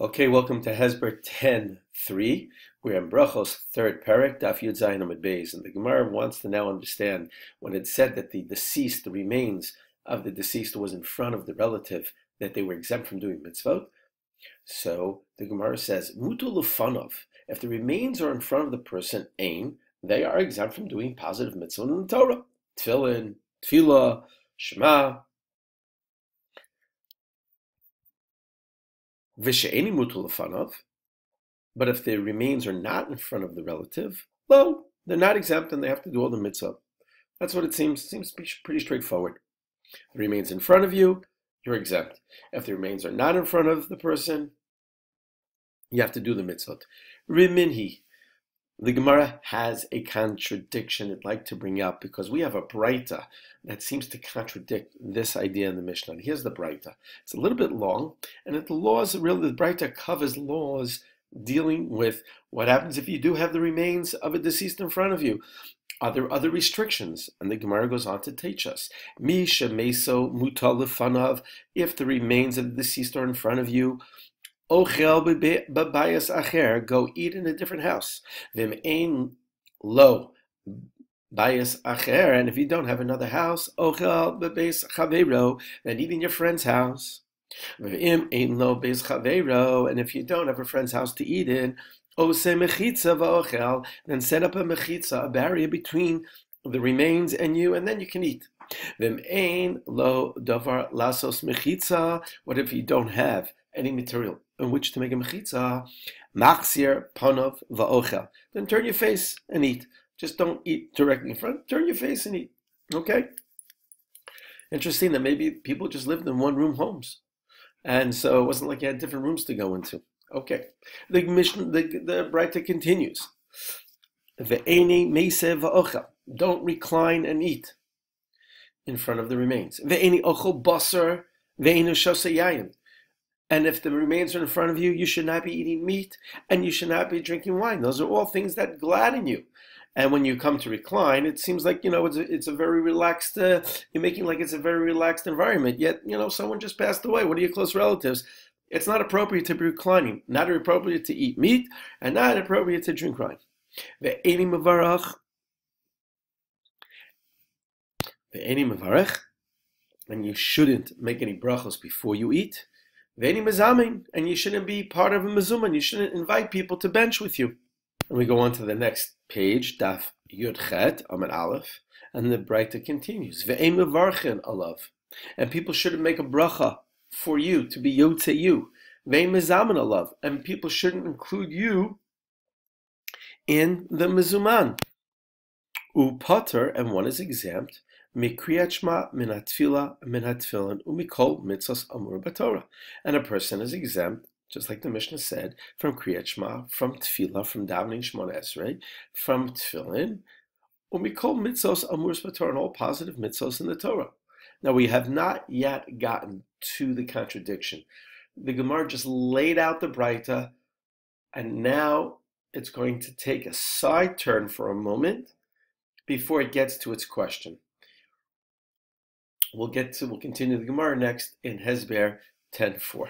Okay, welcome to Hasbar 10:3. We're in Brachos, third parak, Daf Yud Zayin Amud Beis, and the Gemara wants to now understand when it said that the deceased, the remains of the deceased, was in front of the relative, that they were exempt from doing mitzvot. So the Gemara says, Mutu lefanov. If the remains are in front of the person, ain, they are exempt from doing positive mitzvot in the Torah, tefillin, tefillah, shema. Vishe'eni mutu lefanov. But if the remains are not in front of the relative, well, they're not exempt and they have to do all the mitzvah. That's what it seems. It seems to be pretty straightforward. The remains in front of you, you're exempt. If the remains are not in front of the person, you have to do the mitzvah. Riminhi. The Gemara has a contradiction I'd like to bring up because we have a braita that seems to contradict this idea in the Mishnah. Here's the braita. It's a little bit long, and the braita covers laws dealing with what happens if you do have the remains of a deceased in front of you. Are there other restrictions? And the Gemara goes on to teach us. Mi shemeso mutal lefanav. If the remains of the deceased are in front of you, ochel b'bayas acher, go eat in a different house. Vim ein lo bayas acher, and if you don't have another house, ochel b'beis chavero, then eat in your friend's house. Vim ein lo beis chavero, and if you don't have a friend's house to eat in, ose mechitza v'ochel, then set up a mechitza, a barrier between the remains and you, and then you can eat. Vim ein lo davar lasos mechitza. What if you don't have any material in which to make a mechitza? Machzir panov va'ochel. Then turn your face and eat. Just don't eat directly in front. Turn your face and eat. Okay? Interesting that maybe people just lived in one-room homes. And so it wasn't like you had different rooms to go into. Okay. The Braita continues. Ve'eni meiseh va'ochel. Don't recline and eat in front of the remains. Ve'eni ochel basar ve'enu shosei yayin. And if the remains are in front of you, you should not be eating meat and you should not be drinking wine. Those are all things that gladden you. And when you come to recline, it seems like, it's a very relaxed, you're making like it's a very relaxed environment. Yet, someone just passed away. One of your close relatives. It's not appropriate to be reclining, not appropriate to eat meat, and not appropriate to drink wine. Ve'eni mevarach. Ve'eni mevarach. And you shouldn't make any brachos before you eat. Ve'eni mezamin, and you shouldn't be part of a mezuman. You shouldn't invite people to bench with you. And we go on to the next page, Daf Yud Chet, Amud Aleph, and the Braita continues. Ve'en mevarchen alav, and people shouldn't make a bracha for you to be yotze you. Ve'en mezamin alav, and people shouldn't include you in the mezuman. Upater, and one is exempt. Mikriyat Shema min hatfila min hatfilin umikol mitzvos amur b'Torah, and a person is exempt, just like the Mishnah said, from Kriyat Shema, from tefillah, from davening Shemona Esrei, from tefillin, umikol mitzvos amur b'Torah, and all positive mitzvos in the Torah. Now we have not yet gotten to the contradiction. The Gemara just laid out the Braita, and now it's going to take a side turn for a moment before it gets to its question. We'll continue the Gemara next in Hasbar 10:4.